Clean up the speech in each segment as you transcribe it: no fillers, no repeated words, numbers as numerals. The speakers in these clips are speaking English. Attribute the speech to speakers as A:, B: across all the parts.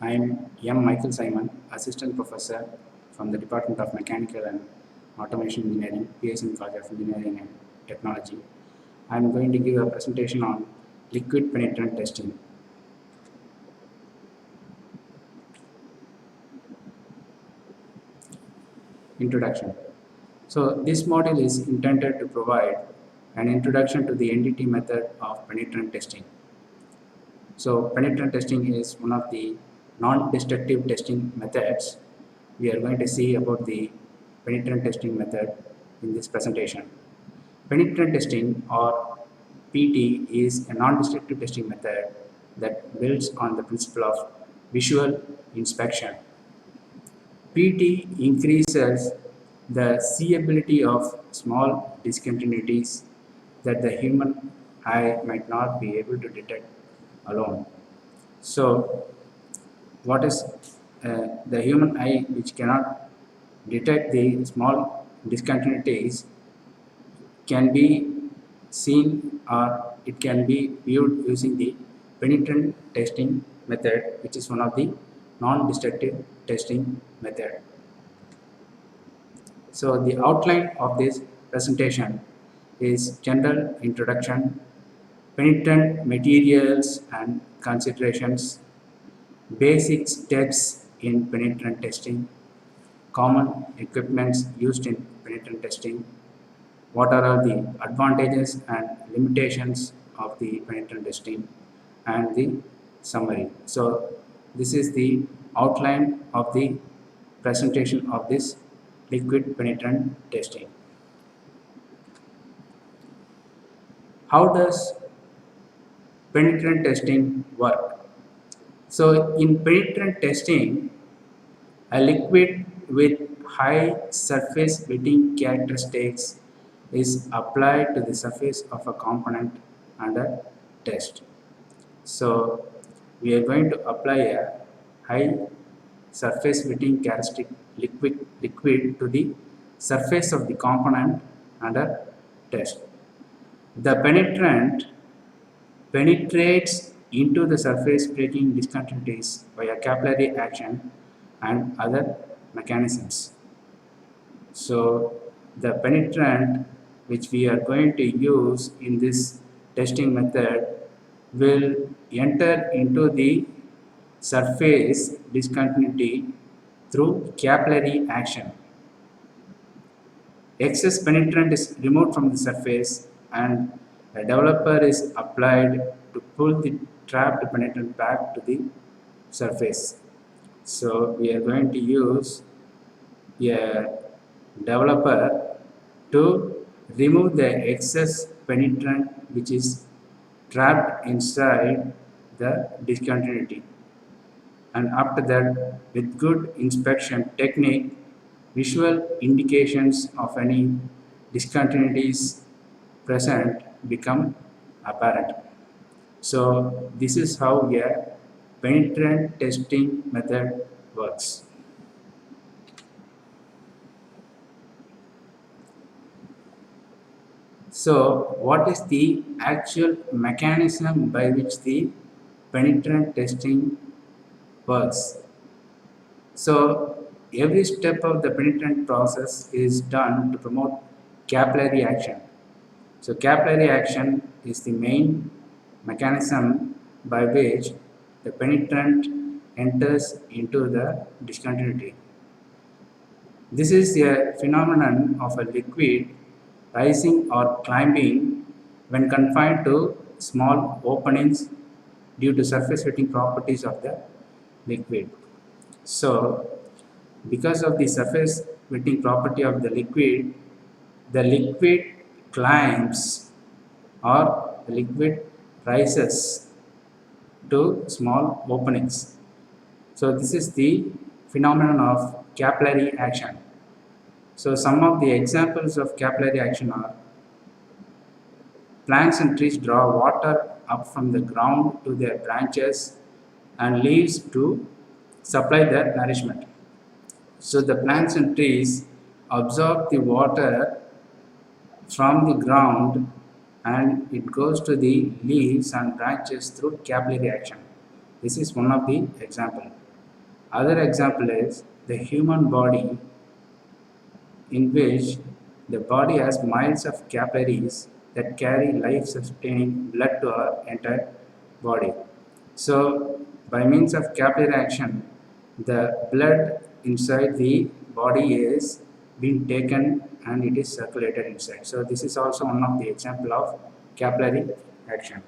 A: I am M.Michael Simon, Assistant Professor from the Department of Mechanical and Automation Engineering, PSM College of Engineering and Technology. I am going to give a presentation on liquid penetrant testing. Introduction. So this module is intended to provide an introduction to the NDT method of penetrant testing. So penetrant testing is one of the non-destructive testing methods. We are going to see about the penetrant testing method in this presentation. Penetrant testing or PT is a non-destructive testing method that builds on the principle of visual inspection. PT increases the seeability of small discontinuities that the human eye might not be able to detect alone. So, what is the human eye which cannot detect the small discontinuities can be seen or it can be viewed using the penetrant testing method, which is one of the non-destructive testing method. So the outline of this presentation is general introduction, penetrant materials and considerations, basic steps in penetrant testing, common equipments used in penetrant testing, what are all the advantages and limitations of the penetrant testing, and the summary. So this is the outline of the presentation of this liquid penetrant testing. How does penetrant testing work? So in penetrant testing, a liquid with high surface wetting characteristics is applied to the surface of a component under test. So we are going to apply a high surface wetting characteristic liquid to the surface of the component under test. The penetrant penetrates into the surface breaking discontinuities via capillary action and other mechanisms. So the penetrant which we are going to use in this testing method will enter into the surface discontinuity through capillary action. Excess penetrant is removed from the surface and a developer is applied to pull the trapped penetrant back to the surface. So we are going to use a developer to remove the excess penetrant which is trapped inside the discontinuity. And after that, with good inspection technique, visual indications of any discontinuities present become apparent. So this is how a penetrant testing method works. So what is the actual mechanism by which the penetrant testing works? So every step of the penetrant process is done to promote capillary action. So capillary action is the main mechanism by which the penetrant enters into the discontinuity. This is a phenomenon of a liquid rising or climbing when confined to small openings due to surface wetting properties of the liquid. So because of the surface wetting property of the liquid climbs or the liquid rises to small openings. So this is the phenomenon of capillary action. So some of the examples of capillary action are plants and trees draw water up from the ground to their branches and leaves to supply their nourishment. So the plants and trees absorb the water from the ground and it goes to the leaves and branches through capillary action. This is one of the example. Other example is the human body, in which the body has miles of capillaries that carry life-sustaining blood to our entire body. So, by means of capillary action, the blood inside the body is being taken and it is circulated inside. So, this is also one of the example of capillary action.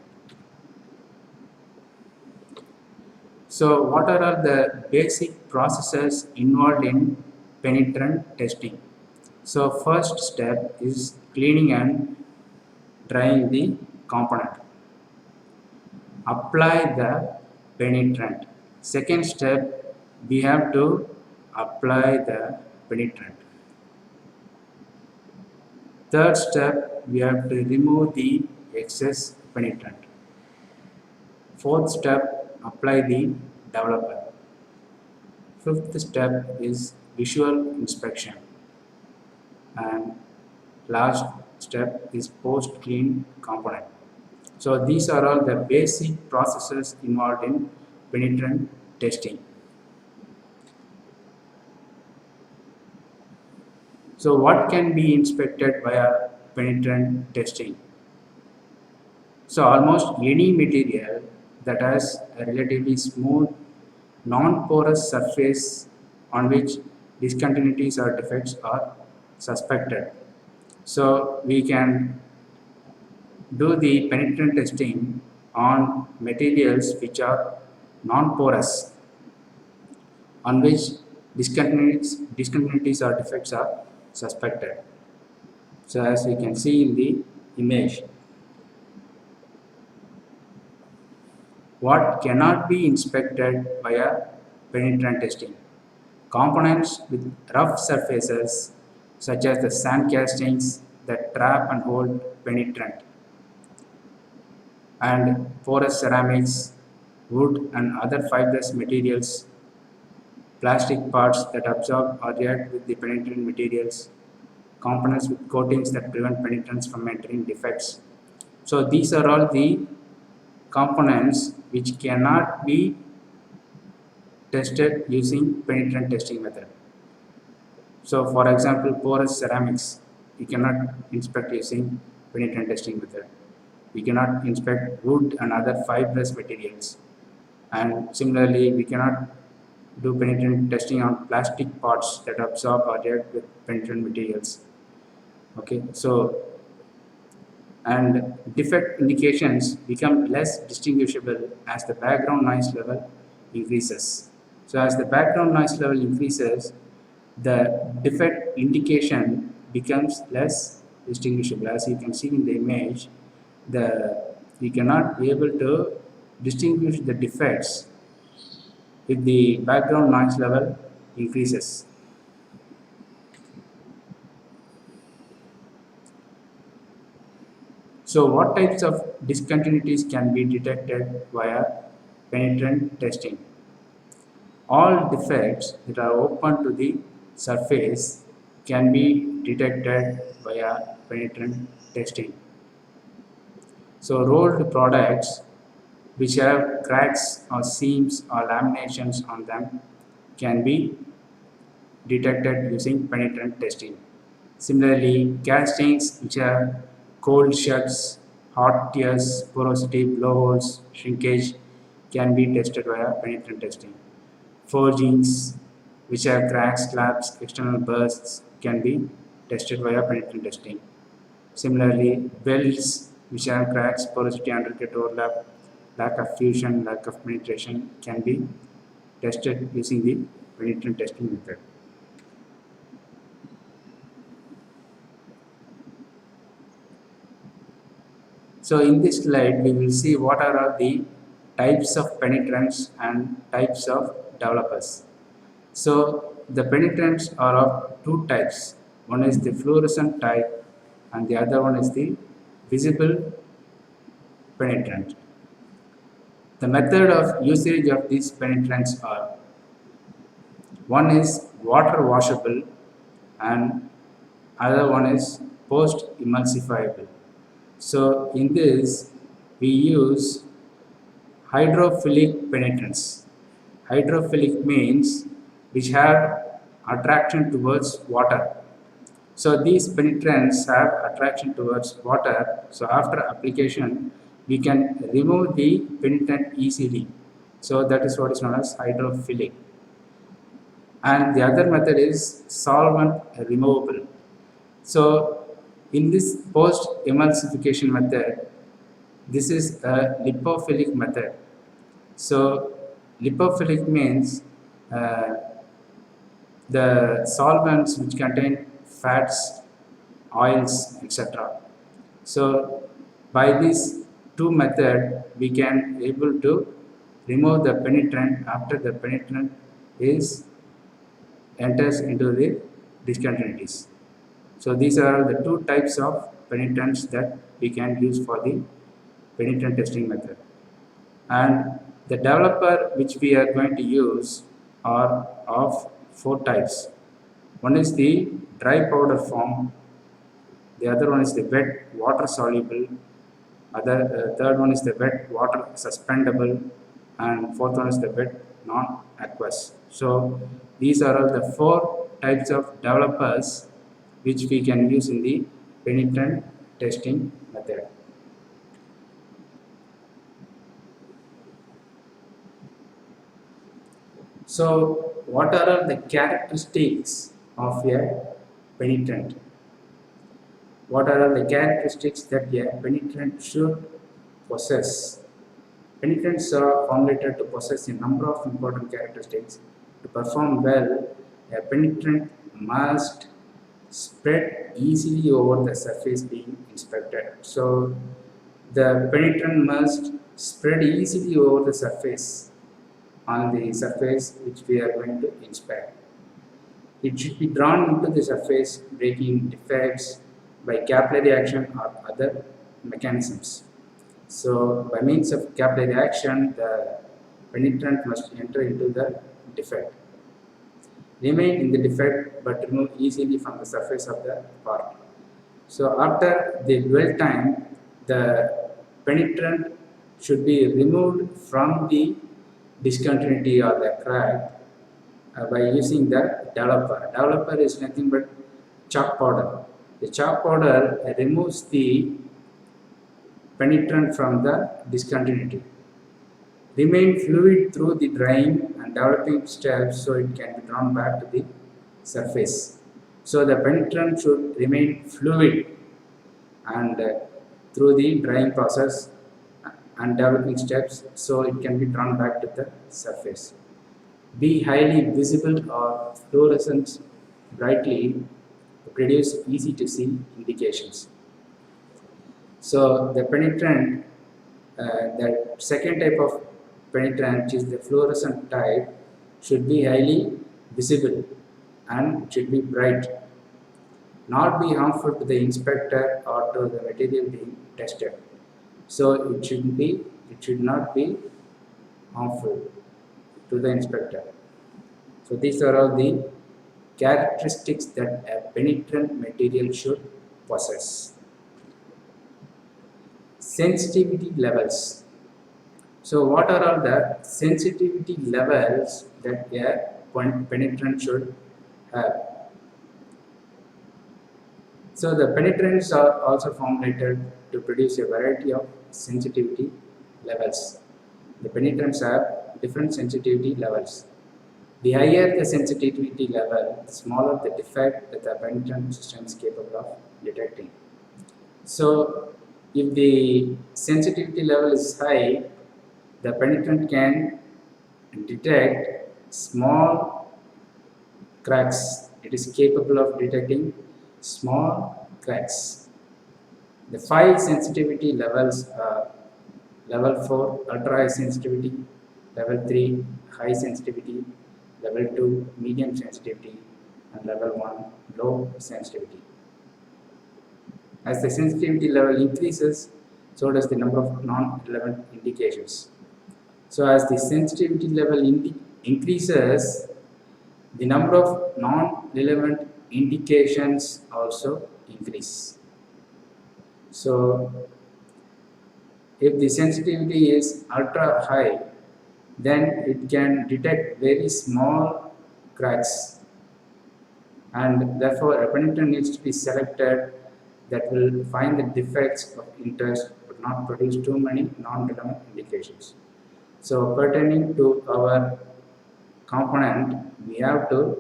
A: So, what are all the basic processes involved in penetrant testing? So, first step is cleaning and drying the component. Apply the penetrant. Second step, we have to apply the penetrant. Third step, we have to remove the excess penetrant. Fourth step, apply the developer. Fifth step is visual inspection. And last step is post clean component. So these are all the basic processes involved in penetrant testing. So what can be inspected via penetrant testing? So almost any material that has a relatively smooth, non-porous surface on which discontinuities or defects are suspected. So we can do the penetrant testing on materials which are non-porous, on which discontinuities or defects are suspected. So as we can see in the image, what cannot be inspected via penetrant testing? Components with rough surfaces such as the sand castings that trap and hold penetrant, and porous ceramics, wood and other fibrous materials, plastic parts that absorb or react with the penetrant materials, components with coatings that prevent penetrants from entering defects. So these are all the components which cannot be tested using penetrant testing method. So for example, porous ceramics, you cannot inspect using penetrant testing method. We cannot inspect wood and other fibrous materials. And similarly, we cannot do penetrant testing on plastic parts that absorb or react with penetrant materials. Okay, so and defect indications become less distinguishable as the background noise level increases. So as the background noise level increases, the defect indication becomes less distinguishable. As you can see in the image, we cannot be able to distinguish the defects if the background noise level increases. So what types of discontinuities can be detected via penetrant testing? All defects that are open to the surface can be detected via penetrant testing. So rolled products which have cracks or seams or laminations on them can be detected using penetrant testing. Similarly, castings which have cold shuts, hot tears, porosity, blowholes, shrinkage can be tested via penetrant testing. Forgings which have cracks, slabs, external bursts can be tested via penetrant testing. Similarly, welds which have cracks, porosity, undercut overlap, lack of fusion, lack of penetration can be tested using the penetrant testing method. So in this slide, we will see what are all the types of penetrants and types of developers. So the penetrants are of two types. One is the fluorescent type and the other one is the visible penetrant. The method of usage of these penetrants are: one is water washable and other one is post emulsifiable. So in this we use hydrophilic penetrants. Hydrophilic means which have attraction towards water. So these penetrants have attraction towards water. So after application, we can remove the penetrant easily. So that is what is known as hydrophilic. And the other method is solvent removable. So in this post emulsification method, this is a lipophilic method. So lipophilic means uh, the solvents which contain fats, oils, etc. So by these two method, we can able to remove the penetrant after the penetrant is enters into the discontinuities. So these are the two types of penetrants that we can use for the penetrant testing method. And the developer which we are going to use are of four types. One is the dry powder form, the other one is the wet water soluble, third one is the wet water suspendable, and fourth one is the wet non-aqueous. So these are all the four types of developers which we can use in the penetrant testing method. So what are all the characteristics of a penetrant? What are all the characteristics that a penetrant should possess? Penetrants are formulated to possess a number of important characteristics. To perform well, a penetrant must spread easily over the surface being inspected. So the penetrant must spread easily over the surface on the surface which we are going to inspect. It should be drawn into the surface, breaking defects by capillary action or other mechanisms. So by means of capillary action, the penetrant must enter into the defect, remain in the defect but remove easily from the surface of the part. So after the dwell time, the penetrant should be removed from the discontinuity or the crack by using the developer. Developer is nothing but chalk powder. The chalk powder removes the penetrant from the discontinuity. Remain fluid through the drying and developing steps so it can be drawn back to the surface. So the penetrant should remain fluid and through the drying process and developing steps so it can be drawn back to the surface. Be highly visible or fluorescent brightly to produce easy to see indications. So the penetrant, the second type of penetrant, which is the fluorescent type, should be highly visible and should be bright, not be harmful to the inspector or to the material being tested. So it should not be harmful to the inspector. So these are all the characteristics that a penetrant material should possess. Sensitivity levels. So what are all the sensitivity levels that a penetrant should have? So the penetrants are also formulated to produce a variety of sensitivity levels. The penetrants have different sensitivity levels. The higher the sensitivity level, the smaller the defect that the penetrant system is capable of detecting. So if the sensitivity level is high, the penetrant can detect small cracks. It is capable of detecting small cracks. The 5 sensitivity levels are level 4 ultra high sensitivity, level 3 high sensitivity, level 2 medium sensitivity, and level 1 low sensitivity. As the sensitivity level increases, so does the number of non-relevant indications. So as the sensitivity level increases, the number of non-relevant indications also increase. So if the sensitivity is ultra high, then it can detect very small cracks, and therefore a penetrant needs to be selected that will find the defects of interest but not produce too many non-relevant indications. So pertaining to our component, we have to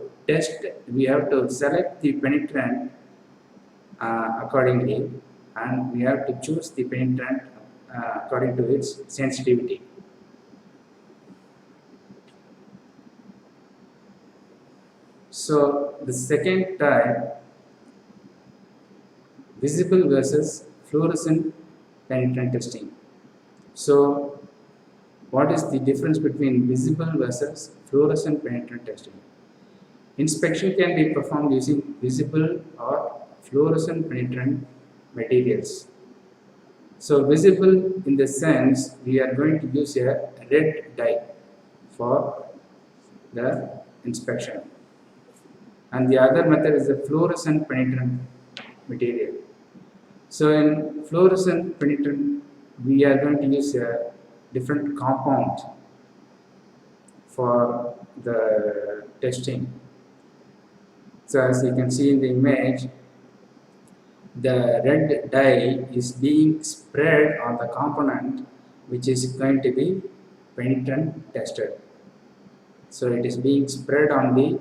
A: we have to select the penetrant accordingly, and we have to choose the penetrant according to its sensitivity. So the second type, visible versus fluorescent penetrant testing. So what is the difference between visible versus fluorescent penetrant testing? Inspection can be performed using visible or fluorescent penetrant materials. So visible in the sense we are going to use a red dye for the inspection, and the other method is the fluorescent penetrant material. So in fluorescent penetrant we are going to use a different compound for the testing. So as you can see in the image, the red dye is being spread on the component which is going to be penetrant tested. So it is being spread on the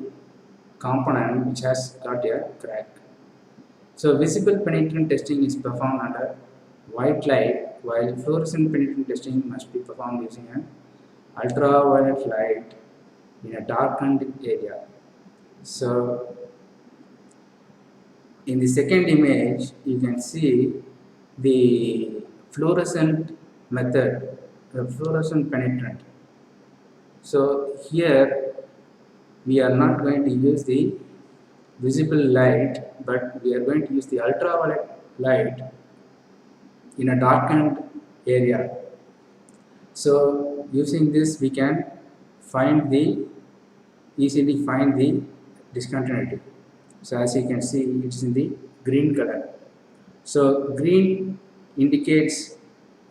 A: component which has got a crack. So visible penetrant testing is performed under white light, while fluorescent penetrant testing must be performed using an ultraviolet light in a darkened area. So in the second image, you can see the fluorescent method, the fluorescent penetrant. So here we are not going to use the visible light, but we are going to use the ultraviolet light in a darkened area. So using this, we can easily find the discontinuity. So as you can see, it's in the green color. So green indicates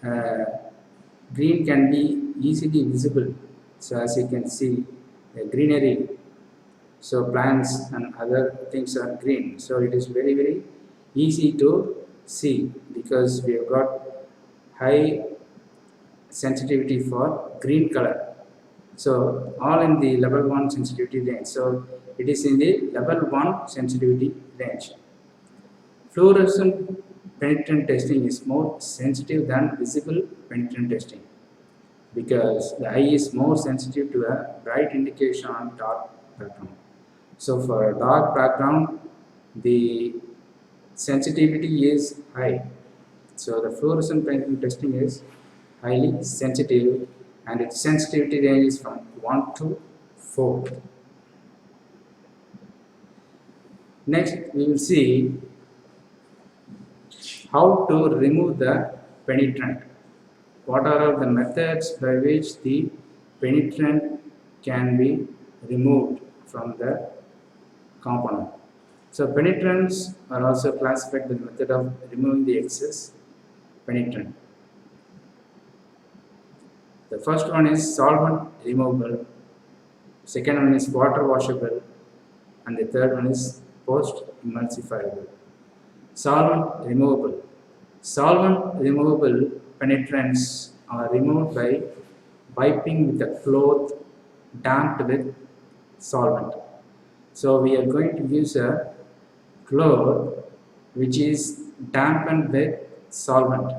A: green can be easily visible. So as you can see, the greenery. So plants and other things are green. So it is very easy to see because we have got high sensitivity for green color. So all in the level 1 sensitivity range. So it is in the level 1 sensitivity range. Fluorescent penetrant testing is more sensitive than visible penetrant testing because the eye is more sensitive to a bright indication on dark background. So for a dark background, the sensitivity is high. So the fluorescent penetrant testing is highly sensitive, and its sensitivity range is from 1 to 4. Next, we will see how to remove the penetrant. What are the methods by which the penetrant can be removed from the component? So penetrants are also classified by the method of removing the excess penetrant. The first one is solvent removable, second one is water washable, and the third one is post emulsifiable. Solvent removable. Solvent removable penetrants are removed by wiping with a cloth damped with solvent. So we are going to use a cloth which is dampened with solvent.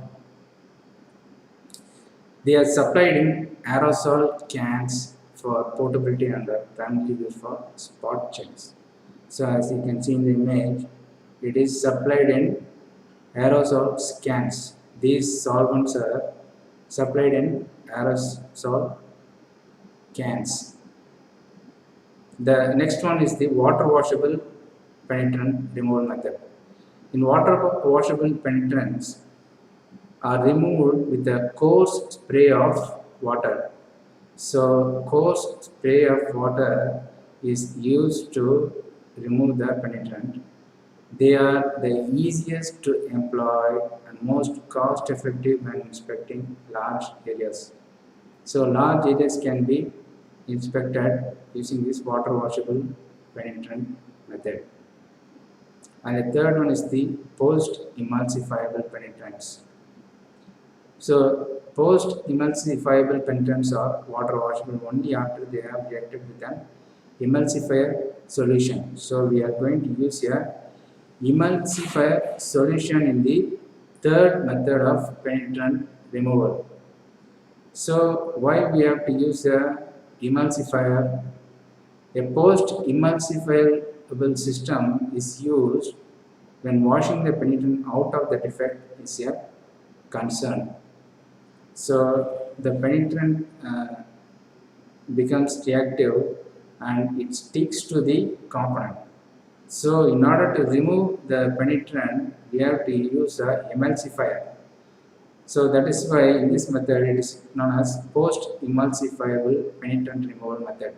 A: They are supplied in aerosol cans for portability and are primarily used for spot checks. So as you can see in the image, it is supplied in aerosol cans. These solvents are supplied in aerosol cans. The next one is the water washable penetrant removal method. In water washable penetrants are removed with a coarse spray of water. So coarse spray of water is used to remove the penetrant. They are the easiest to employ and most cost effective when inspecting large areas. So large areas can be inspected using this water washable penetrant method. And the third one is the post emulsifiable penetrants. So post emulsifiable penetrants are water washable only after they have reacted with an emulsifier solution. So we are going to use a emulsifier solution in the third method of penetrant removal. So why we have to use a emulsifier? A post emulsifiable system is used when washing the penetrant out of the defect is a concern. So the penetrant becomes reactive and it sticks to the component. So in order to remove the penetrant, we have to use a emulsifier. So that is why in this method it is known as post-emulsifiable penetrant removal method.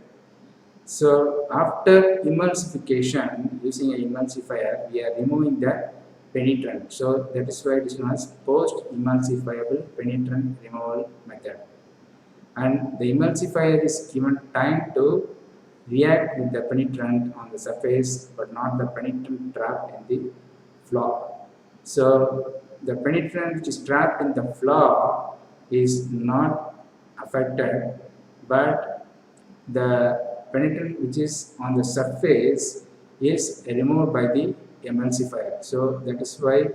A: So after emulsification, using an emulsifier, we are removing the penetrant. So that is why it is known as post-emulsifiable penetrant removal method. And the emulsifier is given time to react with the penetrant on the surface, but not the penetrant trapped in the flaw. So the penetrant which is trapped in the flaw is not affected, but the penetrant which is on the surface is removed by the emulsifier. So that is why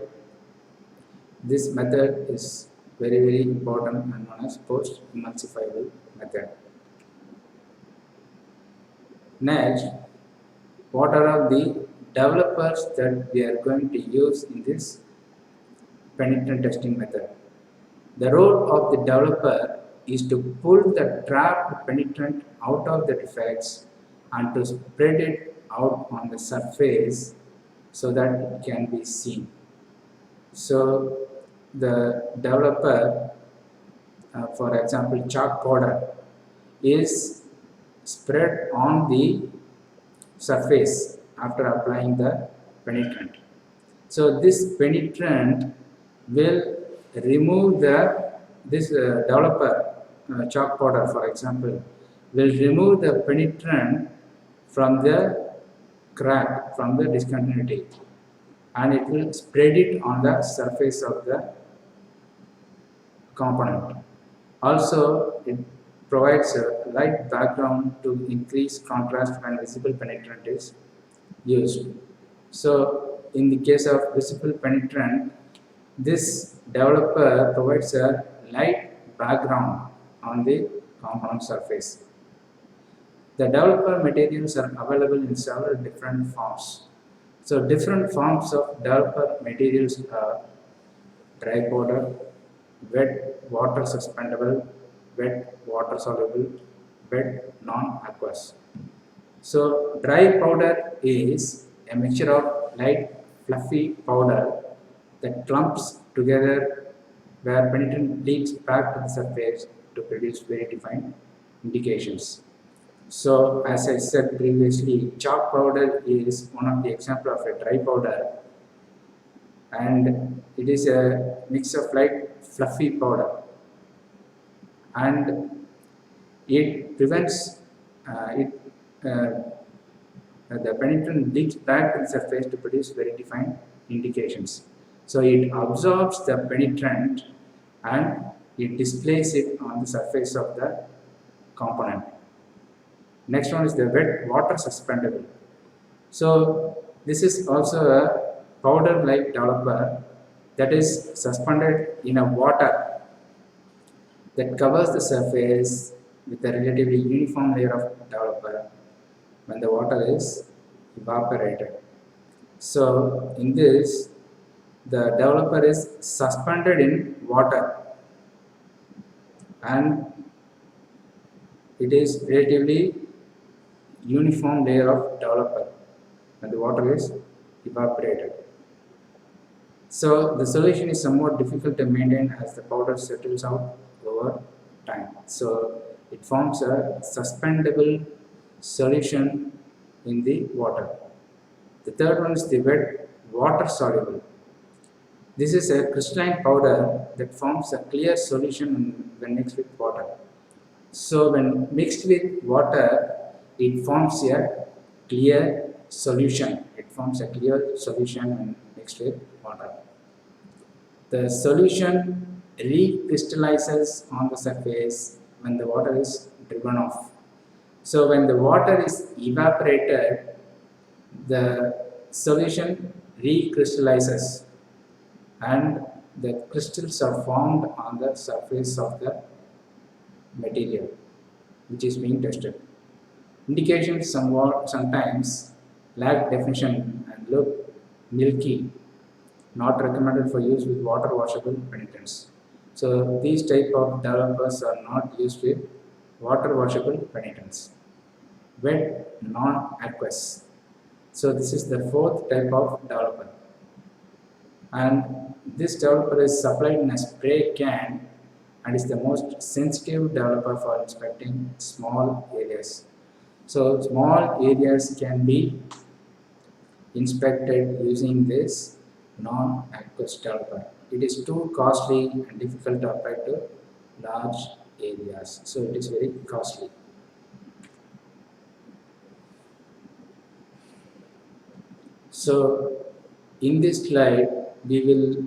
A: this method is very important and known as post emulsifiable method. Next, what are the developers that we are going to use in this penetrant testing method? The role of the developer is to pull the trapped penetrant out of the defects and to spread it out on the surface so that it can be seen. So the developer, for example chalk powder, is spread on the surface after applying the penetrant. So this penetrant will remove this developer chalk powder, for example, will remove the penetrant from the crack, from the discontinuity, and it will spread it on the surface of the component. Also, it provides a light background to increase contrast when visible penetrant is used. So in the case of visible penetrant, this developer provides a light background on the component surface. The developer materials are available in several different forms. So different forms of developer materials are dry powder, wet water suspendable, wet water soluble, wet non-aqueous. So dry powder is a mixture of light fluffy powder that clumps together where penetrant leaks back to the surface to produce very defined indications. So as I said previously, chalk powder is one of the example of a dry powder, and it is a mix of light fluffy powder, and it prevents the penetrant leaks back to the surface to produce very defined indications. So it absorbs the penetrant and it displays it on the surface of the component. Next one is the wet water suspendable. So this is also a powder like developer that is suspended in a water that covers the surface with a relatively uniform layer of developer when the water is evaporated. So in this, the developer is suspended in water and it is relatively uniform layer of developer when the water is evaporated. So the solution is somewhat difficult to maintain as the powder settles out over time. So it forms a suspendable solution in the water. The third one is the wet water soluble. This is a crystalline powder that forms a clear solution when mixed with water. So when mixed with water, it forms a clear solution. It forms a clear solution when mixed with water. The solution recrystallizes on the surface when the water is driven off. So when the water is evaporated, the solution recrystallizes and the crystals are formed on the surface of the material which is being tested. Indications sometimes lack definition and look milky, not recommended for use with water washable penetrants. So these type of developers are not used with water washable penetrants. Wet non-aqueous. So this is the fourth type of developer. And this developer is supplied in a spray can and is the most sensitive developer for inspecting small areas. So small areas can be inspected using this non-aqueous developer. It is too costly and difficult to apply to large areas. So it is very costly. So in this slide, we will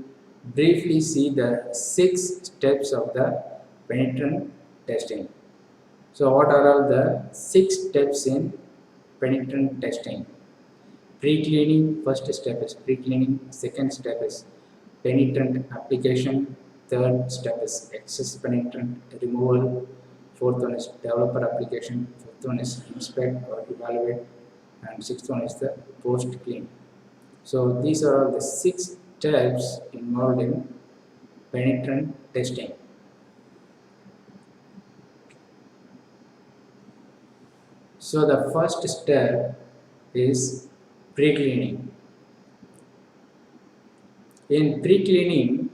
A: briefly see the 6 steps of the penetrant testing. So what are all the 6 steps in penetrant testing? Pre-cleaning, first step is pre-cleaning, second step is penetrant application, third step is excess penetrant removal, fourth one is developer application, fifth one is inspect or evaluate, and sixth one is the post-clean. So these are the 6 steps involved in penetrant testing. So the first step is pre-cleaning. In pre-cleaning,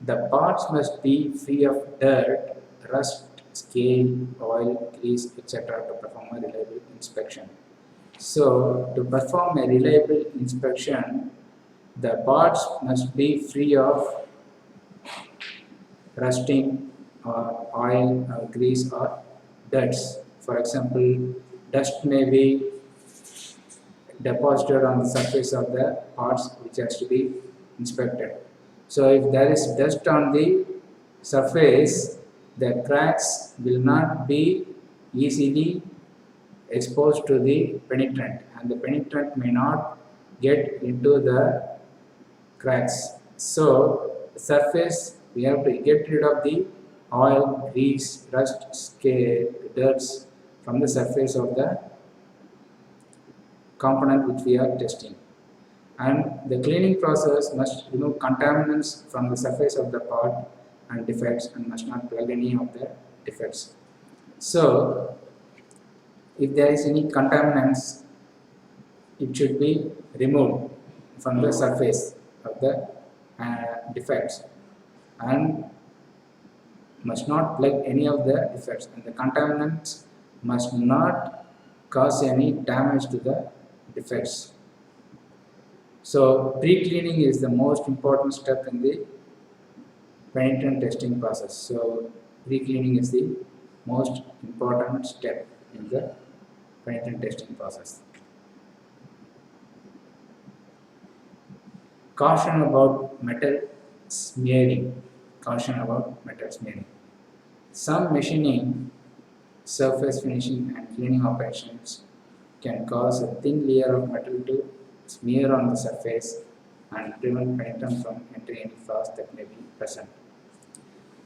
A: the parts must be free of dirt, rust, scale, oil, grease, etc. to perform a reliable inspection. So to perform a reliable inspection, the parts must be free of rusting or oil or grease or dirts. For example, dust may be deposited on the surface of the parts which has to be inspected. So if there is dust on the surface, the cracks will not be easily exposed to the penetrant and the penetrant may not get into the cracks. So the surface we have to get rid of the oil, grease, rust, scale, dirts from the surface of the component which we are testing. And the cleaning process must remove contaminants from the surface of the part and defects and must not plug any of the defects. So if there is any contaminants, it should be removed from the surface of the defects and must not plug any of the defects, and the contaminants must not cause any damage to the defects. So pre-cleaning is the most important step in the penetrant testing process. So pre-cleaning is the most important step in the penetrant testing process. Caution about metal smearing. Caution about metal smearing. Some machining, surface finishing and cleaning operations can cause a thin layer of metal to smear on the surface and prevent penetrant from entering any flaws that may be present.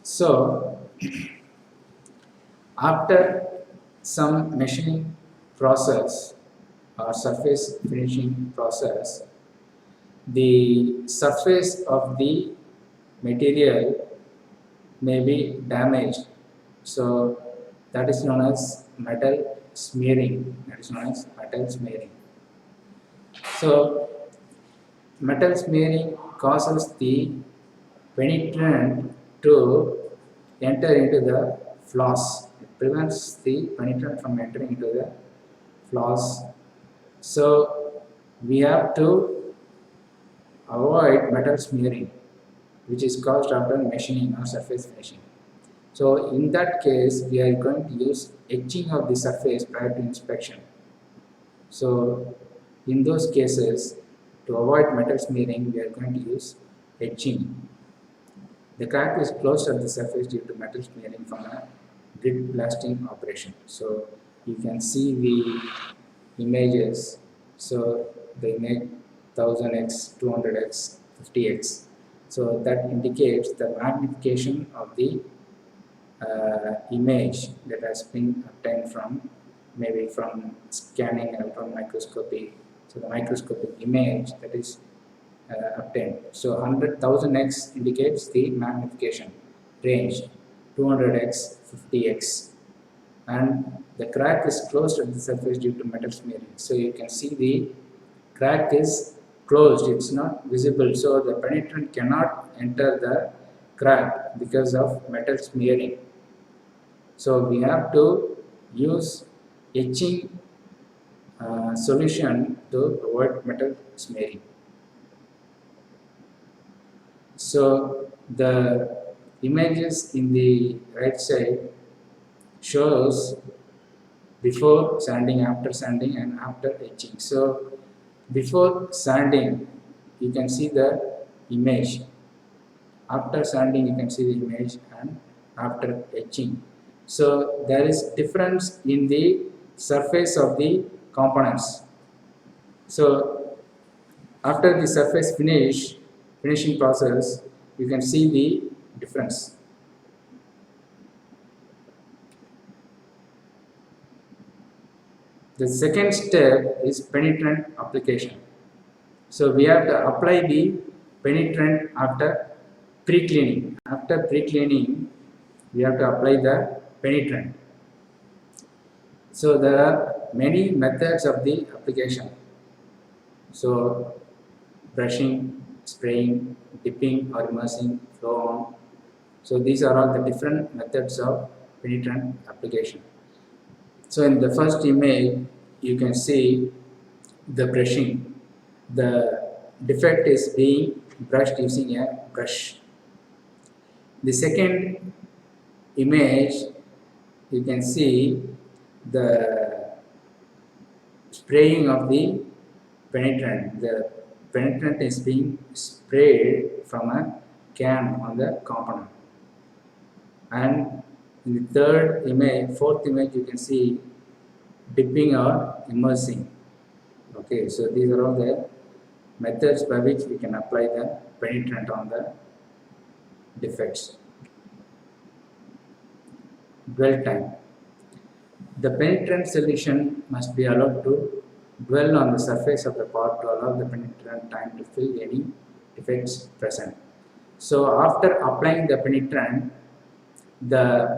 A: So after some machining process or surface finishing process, the surface of the material may be damaged. So that is known as metal smearing. That is known as metal smearing. So metal smearing causes the penetrant to enter into the flaws. It prevents the penetrant from entering into the flaws. So we have to avoid metal smearing, which is caused after machining or surface finishing. So in that case, we are going to use etching of the surface prior to inspection. So in those cases, to avoid metal smearing, we are going to use etching. The crack is closed at the surface due to metal smearing from a grid blasting operation. So you can see the images. So the image 1000x, 200x, 50x. So that indicates the magnification of the image that has been obtained from maybe from scanning electron microscopy. So the microscopic image that is obtained. So 100,000x indicates the magnification range, 200x, 50x, and the crack is closed at the surface due to metal smearing. So you can see the crack is closed, it's not visible, so the penetrant cannot enter the crack because of metal smearing. So we have to use etching solution to avoid metal smearing. So the images in the right side shows before sanding, after sanding, and after etching. So before sanding, you can see the image. After sanding, you can see the image, and after etching. So there is difference in the surface of the components. So after the surface finishing process, you can see the difference. The second step is penetrant application. So we have to apply the penetrant after pre-cleaning. After pre-cleaning, we have to apply the penetrant. So there are many methods of the application. So brushing, spraying, dipping or immersing, flow on. So these are all the different methods of penetrant application. So in the first image, you can see the brushing. The defect is being brushed using a brush. The second image, you can see the spraying of the penetrant. The penetrant is being sprayed from a can on the component. And in the third image, fourth image, you can see dipping or immersing. Okay, so these are all the methods by which we can apply the penetrant on the defects. Dwell time. The penetrant solution must be allowed to dwell on the surface of the part to allow the penetrant time to fill any defects present. So after applying the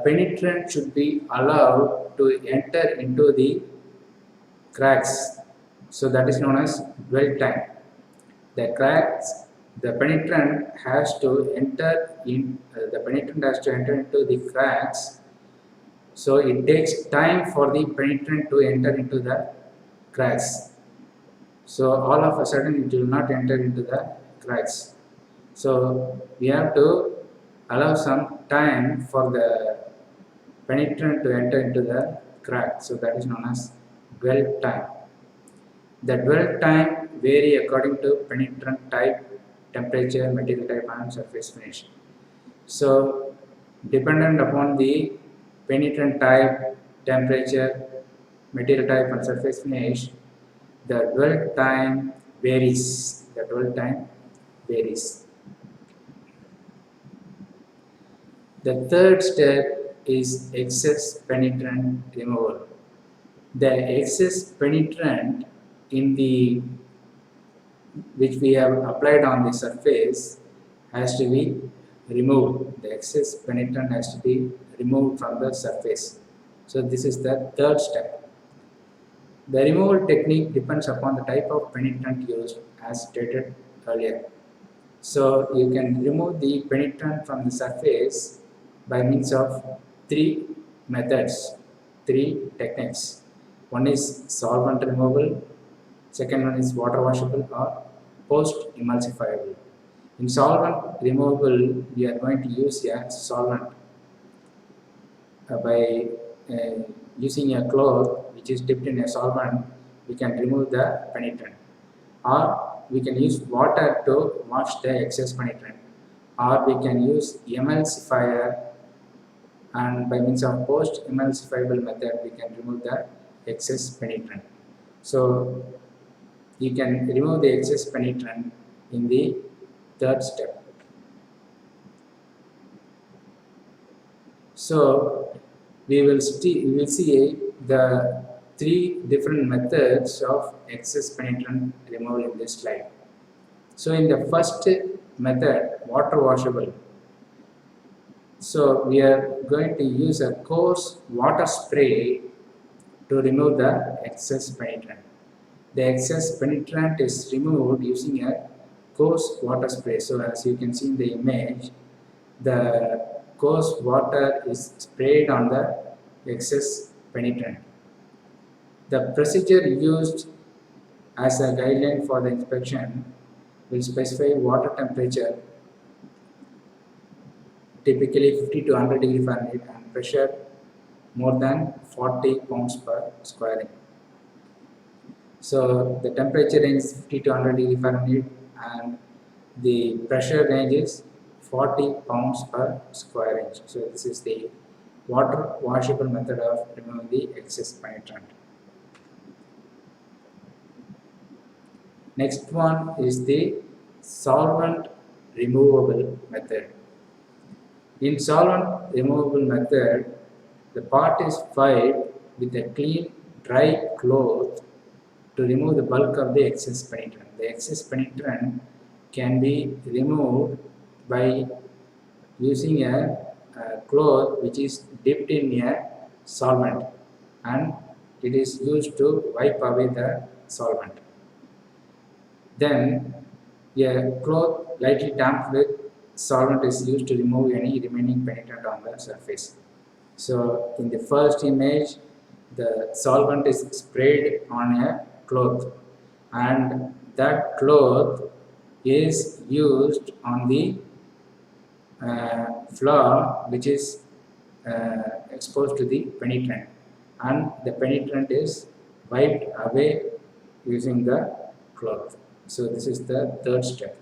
A: penetrant should be allowed to enter into the cracks. So that is known as dwell time. The cracks, the penetrant has to enter into the cracks. So it takes time for the penetrant to enter into the cracks. So all of a sudden it will not enter into the cracks. So we have to allow some time for the penetrant to enter into the crack. So that is known as dwell time. The dwell time vary according to penetrant type, temperature, material type and surface finish. So dependent upon the penetrant type, temperature, material type and surface finish, the dwell time varies. The third step is excess penetrant removal. The excess penetrant which we have applied on the surface has to be removed. The excess penetrant has to be removed from the surface. So this is the third step. The removal technique depends upon the type of penetrant used as stated earlier. So you can remove the penetrant from the surface by means of three methods, three techniques. One is solvent removal, second one is water washable or post emulsifiable. In solvent removal, we are going to use a solvent. by uh, using a cloth which is dipped in a solvent, we can remove the penetrant. Or we can use water to wash the excess penetrant. Or we can use emulsifier, and by means of post emulsifiable method we can remove the excess penetrant. So you can remove the excess penetrant in the third step. So we will see the three different methods of excess penetrant removal in this slide. So in the first method, water washable, so we are going to use a coarse water spray to remove the excess penetrant. The excess penetrant is removed using a coarse water spray. So as you can see in the image, the coarse water is sprayed on the excess penetrant. The procedure used as a guideline for the inspection will specify water temperature, typically 50 to 100 degree Fahrenheit, and pressure more than 40 pounds per square inch. So the temperature range is 50 to 100 degree Fahrenheit and the pressure range is 40 pounds per square inch. So this is the water washable method of removing the excess penetrant. Next one is the solvent removable method. In solvent removable method, the part is wiped with a clean dry cloth to remove the bulk of the excess penetrant. The excess penetrant can be removed by using a cloth which is dipped in a solvent, and it is used to wipe away the solvent. Then a cloth lightly damped with solvent is used to remove any remaining penetrant on the surface. So in the first image, the solvent is sprayed on a cloth, and that cloth is used on the floor which is exposed to the penetrant, and the penetrant is wiped away using the cloth. So this is the third step.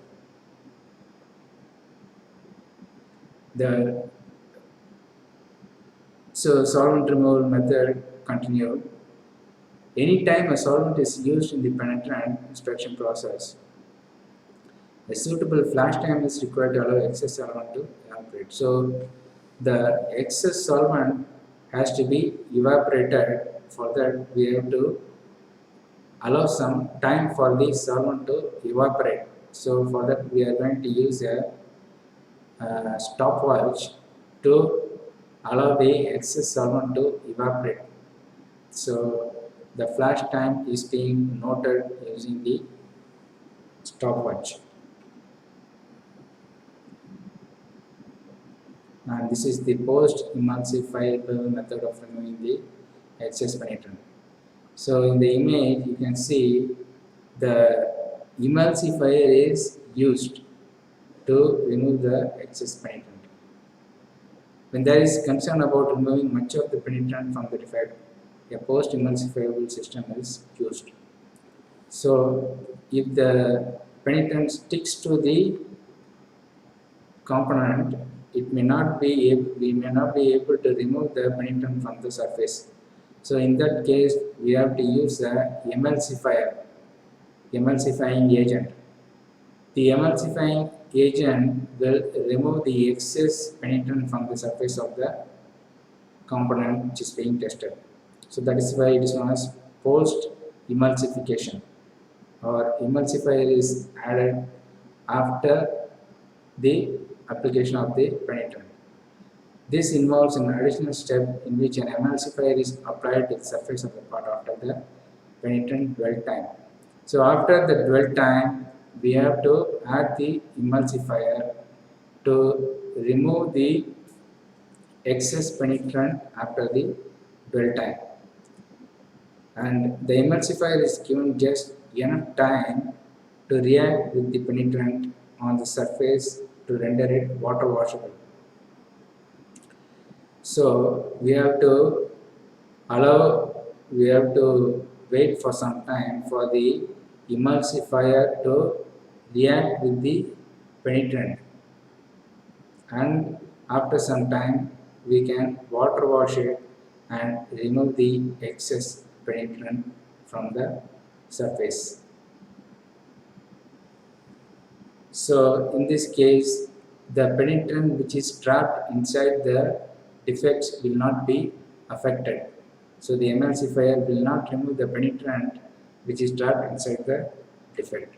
A: So solvent removal method continued. Anytime a solvent is used in the penetrant inspection process, a suitable flash time is required to allow excess solvent to evaporate. So the excess solvent has to be evaporated. For that we have to allow some time for the solvent to evaporate. So for that we are going to use a stopwatch to allow the excess solvent to evaporate. So the flash time is being noted using the stopwatch. And this is the post emulsifiable method of removing the excess penetrant. So in the image you can see the emulsifier is used to remove the excess penetrant. When there is concern about removing much of the penetrant from the defect, a post emulsifiable system is used. So if the penetrant sticks to the component, we may not be able to remove the penetrant from the surface. So in that case, we have to use the emulsifying agent. The emulsifying agent will remove the excess penetrant from the surface of the component which is being tested. So that is why it is known as post emulsification, or emulsifier is added after the application of the penetrant. This involves an additional step in which an emulsifier is applied to the surface of the part after the penetrant dwell time. So after the dwell time, we have to add the emulsifier to remove the excess penetrant after the dwell time. And the emulsifier is given just enough time to react with the penetrant on the surface to render it water washable. So allow we have to wait for some time for the emulsifier to react with the penetrant, and after some time we can water wash it and remove the excess penetrant from the surface. So in this case, the penetrant which is trapped inside the defects will not be affected. So the emulsifier will not remove the penetrant which is trapped inside the defect.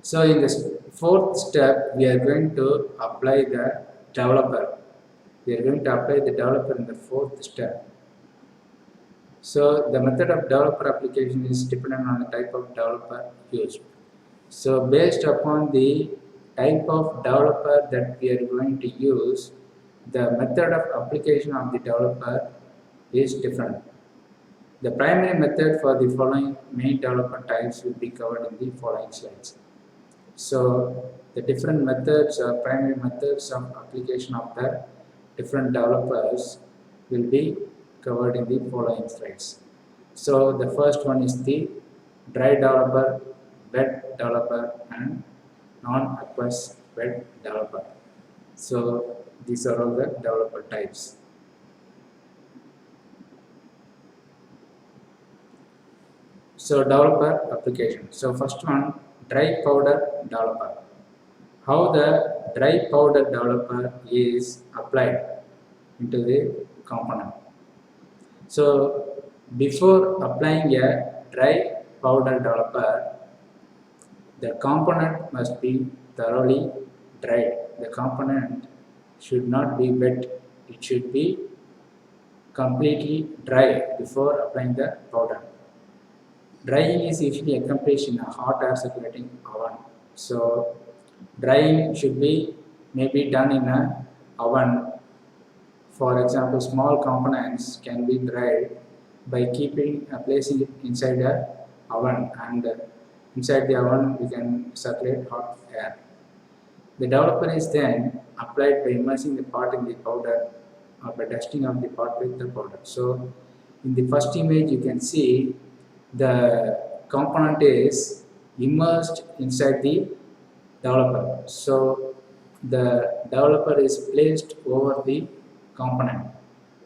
A: So in the fourth step, we are going to apply the developer. We are going to apply the developer in the fourth step. So the method of developer application is dependent on the type of developer used. So based upon the type of developer that we are going to use, the method of application of the developer is different. The primary method for the following main developer types will be covered in the following slides. So the different methods or primary methods of application of the different developers will be covered in the following slides. So the first one is the dry developer, wet developer, and non-aqueous wet developer. So these are all the developer types. So developer application. So first one, dry powder developer. How the dry powder developer is applied into the component. So before applying a dry powder developer, the component must be thoroughly dried. The component should not be wet. It should be completely dry before applying the powder. Drying is usually accomplished in a hot air circulating oven. So drying should be maybe done in a oven. For example, small components can be dried by placing it inside a oven, and inside the oven we can circulate hot air. The developer is then applied by immersing the part in the powder or by dusting of the part with the powder. So in the first image you can see the component is immersed inside the developer. So the developer is placed over the component.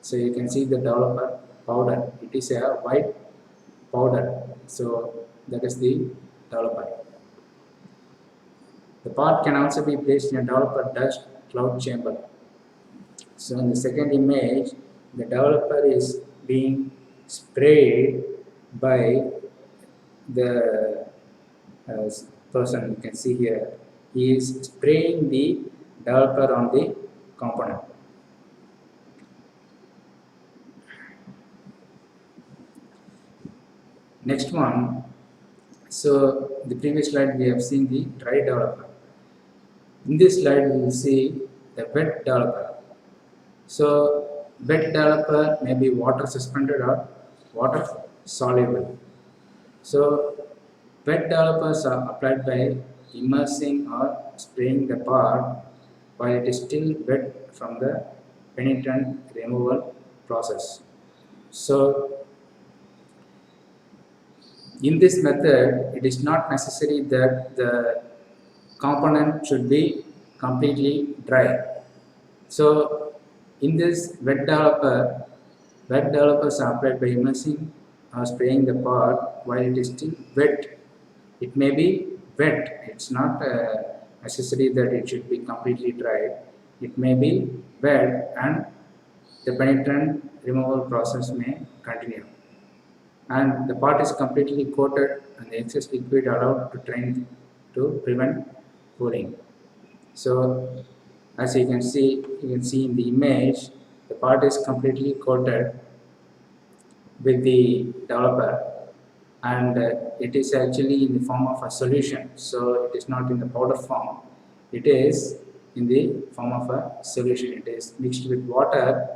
A: So you can see the developer powder. It is a white powder. So that is the developer. The part can also be placed in a developer dust cloud chamber. So in the second image, the developer is being sprayed by the person. You can see here, he is spraying the developer on the component. Next one, so the previous slide we have seen the dry developer. In this slide we will see the wet developer. So wet developer may be water suspended or water soluble. So wet developers are applied by immersing or spraying the part while it is still wet from the penetrant removal process. So in this method, it is not necessary that the component should be completely dry. So in this wet developers are applied by immersing or spraying the part while it is still wet. It may be wet. It's not necessary that it should be completely dry. It may be wet, and the penetrant removal process may continue. And the part is completely coated and the excess liquid allowed to drain to prevent cooling. So as you can see in the image, the part is completely coated with the developer, and it is actually in the form of a solution. So it is not in the powder form. It is in the form of a solution. It is mixed with water,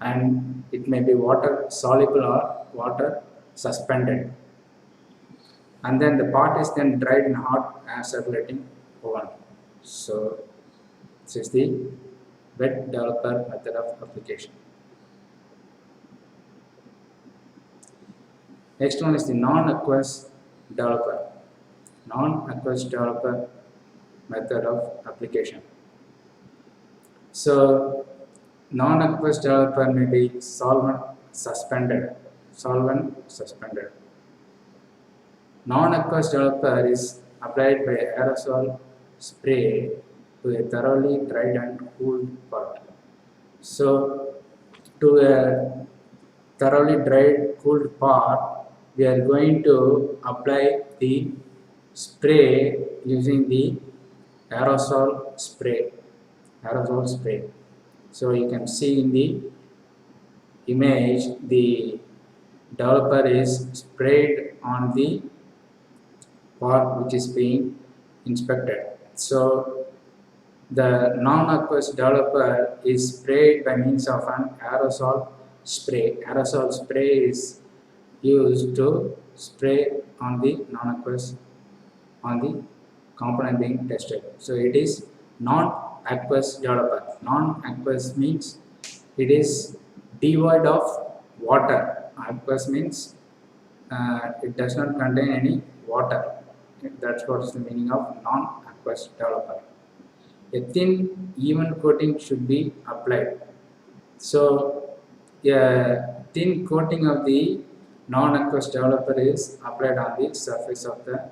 A: and it may be water soluble or water suspended, and then the part is then dried in hot air circulating oven. So This is the wet developer method of application. Next one is the non-aqueous developer. Non-aqueous developer method of application. So, non-aqueous developer may be solvent suspended. Solvent suspended. Non-aqueous developer is applied by aerosol spray to a thoroughly dried and cooled part. So, to a thoroughly dried cooled part, we are going to apply the spray using the aerosol spray. Aerosol spray. So you can see in the image the developer is sprayed on the part which is being inspected. So the non-aqueous developer is sprayed by means of an aerosol spray. Aerosol spray is used to spray on the non-aqueous, on the component being tested. So it is non-aqueous developer. Non-aqueous means it is devoid of water. Aqueous means it does not contain any water. That's what is the meaning of non-aqueous developer. A thin, even coating should be applied. So, a thin coating of the non-aqueous developer is applied on the surface of the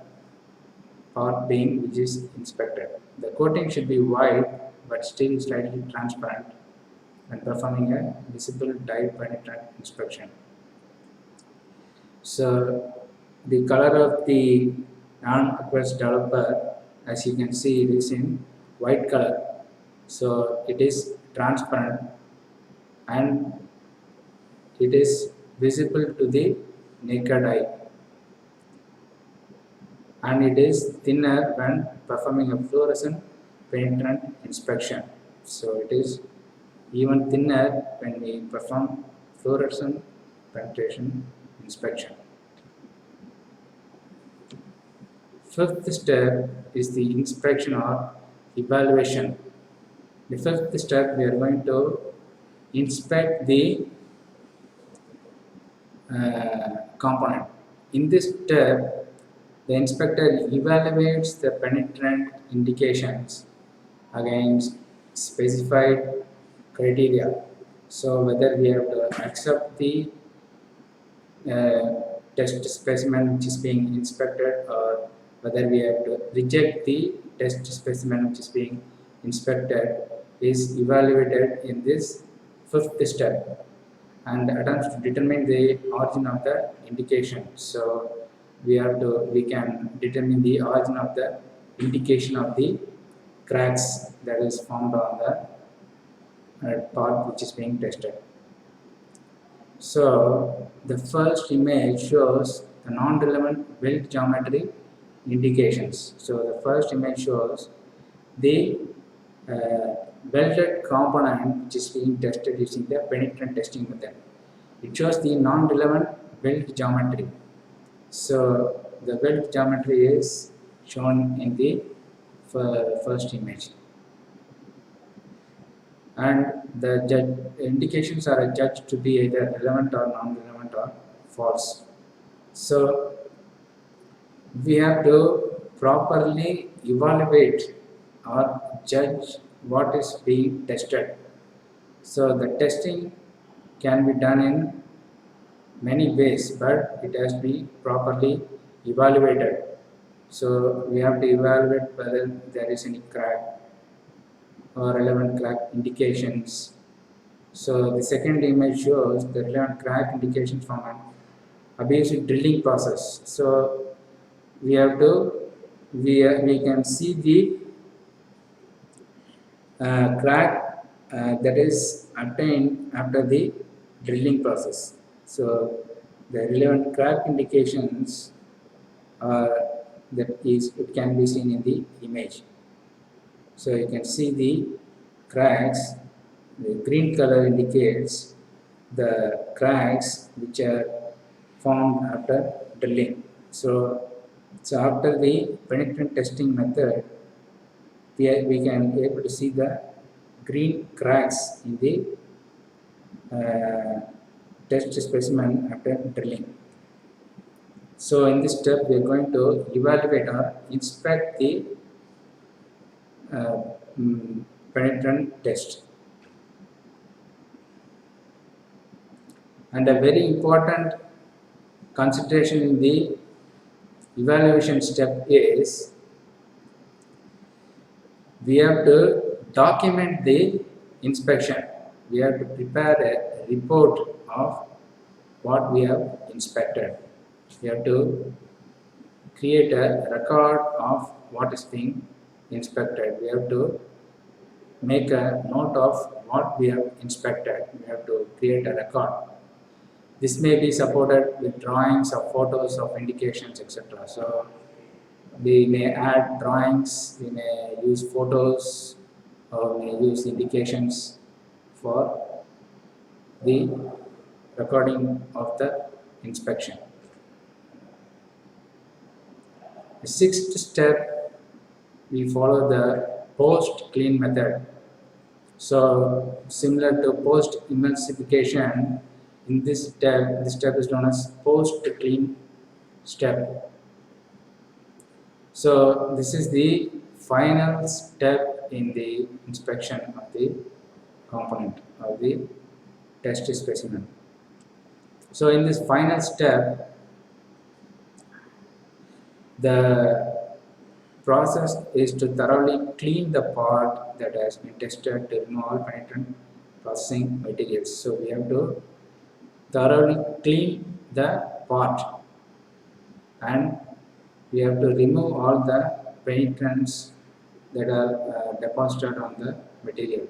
A: part being which is inspected. The coating should be white but still slightly transparent when performing a visible dye penetrant inspection. So, the color of the non-aqueous developer, as you can see, it is in white color. So, it is transparent and it is visible to the naked eye, and it is thinner when performing a fluorescent penetrant inspection. So it is even thinner when we perform fluorescent penetration inspection. Fifth step is the inspection or evaluation. The fifth step, we are going to inspect the component. In this step, the inspector evaluates the penetrant indications against specified criteria. So whether we have to accept the test specimen which is being inspected, or whether we have to reject the test specimen which is being inspected, is evaluated in this fifth step and attempts to determine the origin of the indication. So we can determine the origin of the indication of the cracks that is found on the part which is being tested. So the first image shows the non-relevant weld geometry indications. So the first image shows the welded component which is being tested using the penetrant testing method. It shows the non-relevant weld geometry. So the weld geometry is shown in the first image, and the indications are judged to be either relevant or non-relevant or false. So we have to properly evaluate or judge what is being tested. So the testing can be done in many ways, but it has to be properly evaluated. So we have to evaluate whether there is any crack or relevant crack indications. So the second image shows the relevant crack indications from an abusive drilling process. So we have to we can see the crack that is obtained after the drilling process. So the relevant crack indications it can be seen in the image. So you can see the cracks. The green color indicates the cracks which are formed after drilling. So after the penetrant testing method, we can able to see the green cracks in the test specimen after drilling. So in this step, we are going to evaluate or inspect the uh, mm, penetrant test. And a very important consideration in the evaluation step is we have to document the inspection. We have to prepare a report of what we have inspected. We have to create a record of what is being inspected. We have to make a note of what we have inspected. We have to create a record. This may be supported with drawings or photos of indications, etc. So we may add drawings, we may use photos, or we may use indications for the recording of the inspection. The sixth step, we follow the post-clean method. So similar to post-emulsification, in this step is known as post-clean step. So this is the final step in the inspection of the component of the test specimen. So in this final step, the process is to thoroughly clean the part that has been tested to remove all penetrant processing materials. So we have to thoroughly clean the part and we have to remove all the penetrants that are deposited on the material.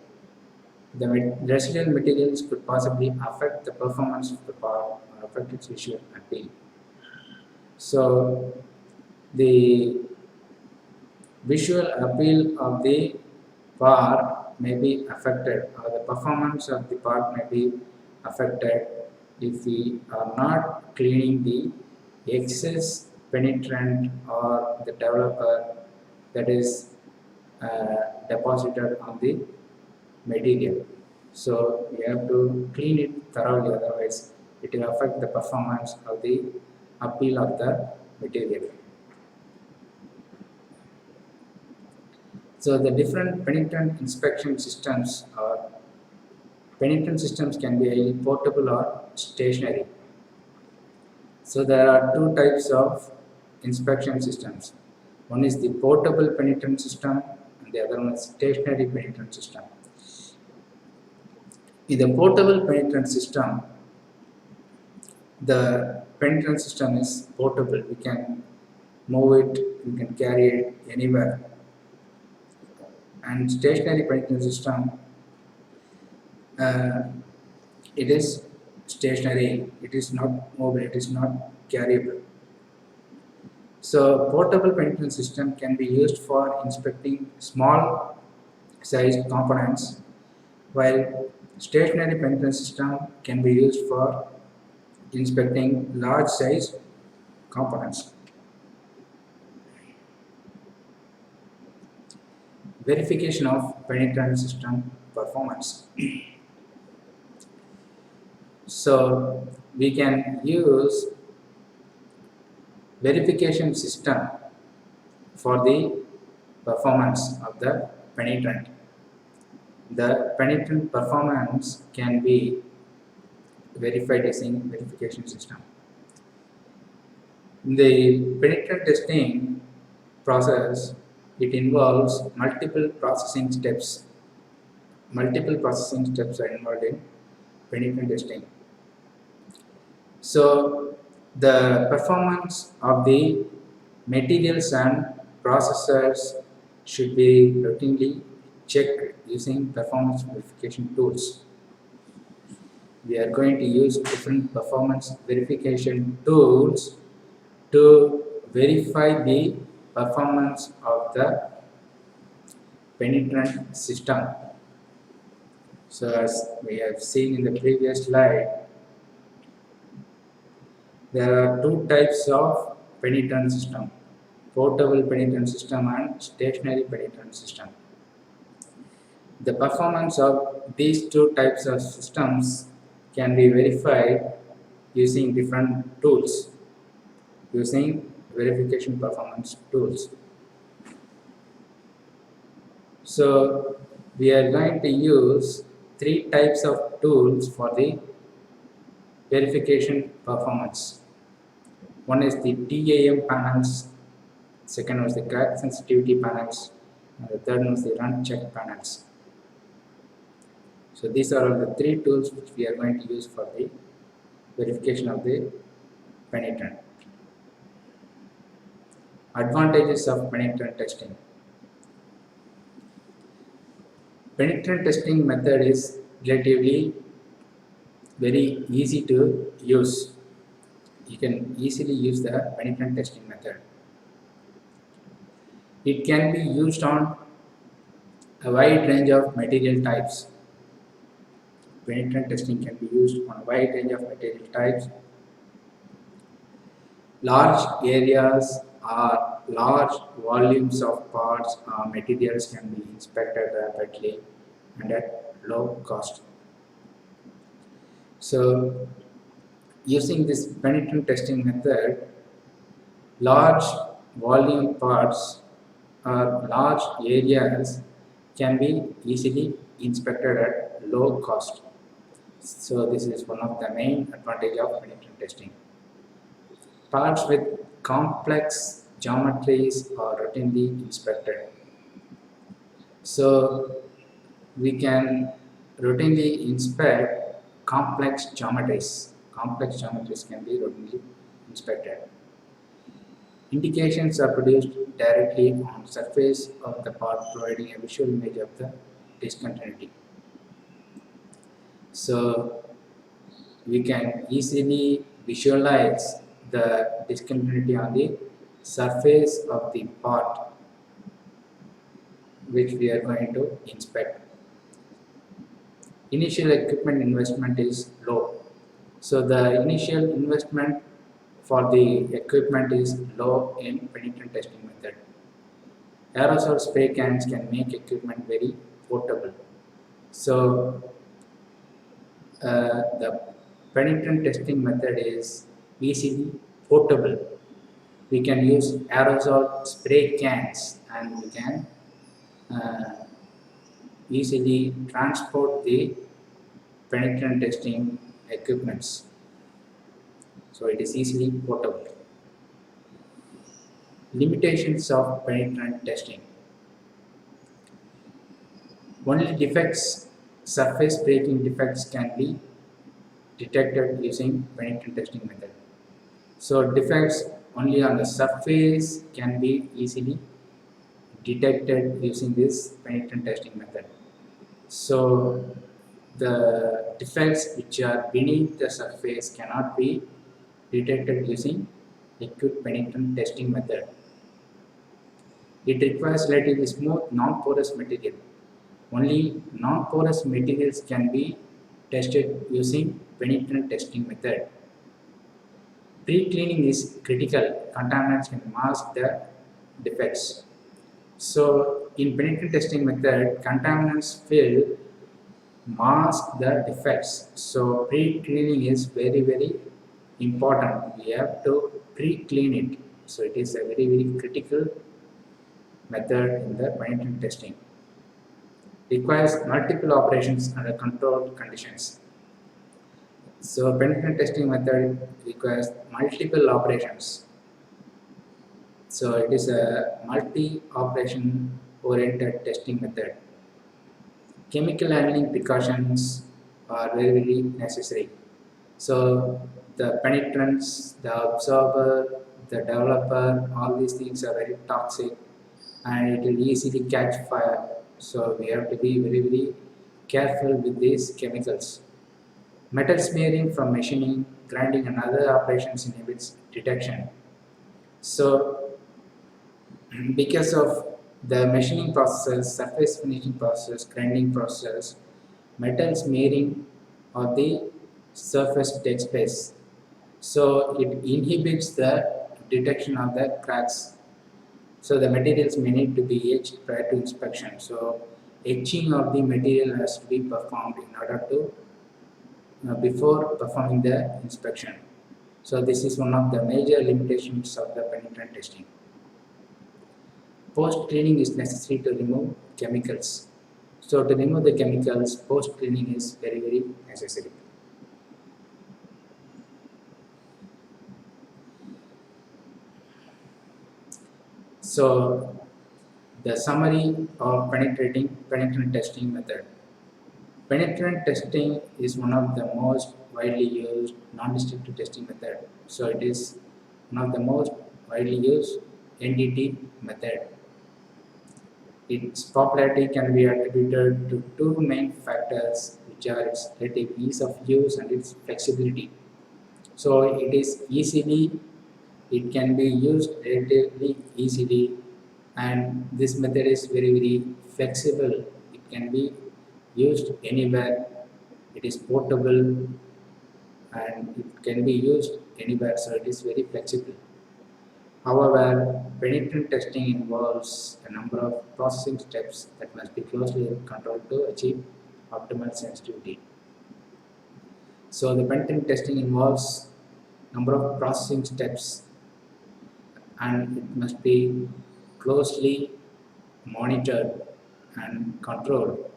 A: The residual materials could possibly affect the performance of the part or affect its visual appeal. So the visual appeal of the part may be affected or the performance of the part may be affected if we are not cleaning the excess penetrant or the developer that is deposited on the material. So we have to clean it thoroughly, otherwise it will affect the performance of the appeal of the material. So the different penetrant inspection systems or penetrant systems can be either portable or stationary. So there are two types of inspection systems. One is the portable penetrant system and the other one is stationary penetrant system. In the portable penetrant system, the penetrant system is portable. We can move it, we can carry it anywhere. And stationary penetrant system, it is stationary, it is not mobile, it is not carryable. So portable penetrant system can be used for inspecting small sized components, while stationary penetrant system can be used for inspecting large sized components. Verification of penetrant system performance. So we can use verification system for the performance of the penetrant. The penetrant performance can be verified using verification system. In the penetrant testing process, it involves multiple processing steps. Multiple processing steps are involved in penetrant testing. So the performance of the materials and processors should be routinely checked using performance verification tools. We are going to use different performance verification tools to verify the performance of the penetrant system. So as we have seen in the previous slide, there are two types of penetrant system. portable penetrant system and stationary penetrant system. The performance of these two types of systems can be verified using different tools, using verification performance tools. So we are going to use three types of tools for the verification performance. One is the TAM panels, second was the crack sensitivity panels, and the third one is the run check panels. So these are all the three tools which we are going to use for the verification of the penetrant. Advantages of penetrant testing. Penetrant testing method is relatively very easy to use. You can easily use the penetrant testing method. It can be used on a wide range of material types. Penetrant testing can be used on a wide range of material types. Large areas or large volumes of parts or materials can be inspected rapidly and at low cost. So, using this penetrant testing method, large volume parts or large areas can be easily inspected at low cost. So, this is one of the main advantage of penetrant testing. Parts with complex geometries are routinely inspected. So we can routinely inspect complex geometries. Complex geometries can be routinely inspected. Indications are produced directly on surface of the part, providing a visual image of the discontinuity. So we can easily visualize the discontinuity on the surface of the part which we are going to inspect. Initial equipment investment is low. So the initial investment for the equipment is low in penetrant testing method. Aerosol spray cans can make equipment very portable. So the penetrant testing method is easily portable. We can use aerosol spray cans and we can uh, easily transport the penetrant testing equipments. So it is easily portable. Limitations of penetrant testing. Only defects, surface breaking defects can be detected using penetrant testing method. So defects only on the surface can be easily detected using this penetrant testing method. So the defects which are beneath the surface cannot be detected using liquid penetrant testing method. It requires relatively smooth non-porous material. Only non-porous materials can be tested using penetrant testing method. Pre-cleaning is critical. Contaminants can mask the defects. So in penetrant testing method, contaminants will mask the defects. So pre-cleaning is very important. We have to pre-clean it. So it is a very critical method in the penetrant testing. Requires multiple operations under controlled conditions. So penetrant testing method requires multiple operations. So it is a multi-operation oriented testing method. Chemical handling precautions are very necessary. So the penetrants, the absorber, the developer, all these things are very toxic and it will easily catch fire. So we have to be very careful with these chemicals. Metal smearing from machining, grinding and other operations inhibits detection. So because of the machining process, surface finishing process, grinding process, metal smearing of the surface takes place. So it inhibits the detection of the cracks. So the materials may need to be etched prior to inspection. So etching of the material has to be performed in order to before performing the inspection. So this is one of the major limitations of the penetrant testing. Post cleaning is necessary to remove chemicals. So to remove the chemicals, post cleaning is very necessary. So the summary of penetrant testing method. Penetrant testing is one of the most widely used non-destructive testing method. So it is one of the most widely used NDT method. Its popularity can be attributed to two main factors, which are its relative ease of use and its flexibility. So it can be used relatively easily, and this method is very flexible. It can be used anywhere. It is portable and it can be used anywhere, so it is very flexible. However, penetrant testing involves a number of processing steps that must be closely controlled to achieve optimal sensitivity. So the penetrant testing involves number of processing steps and it must be closely monitored and controlled.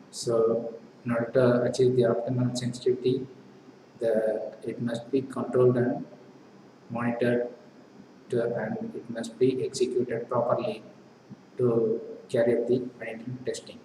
A: So in order to achieve the optimal sensitivity, it must be controlled and monitored and it must be executed properly to carry out the penetrant testing.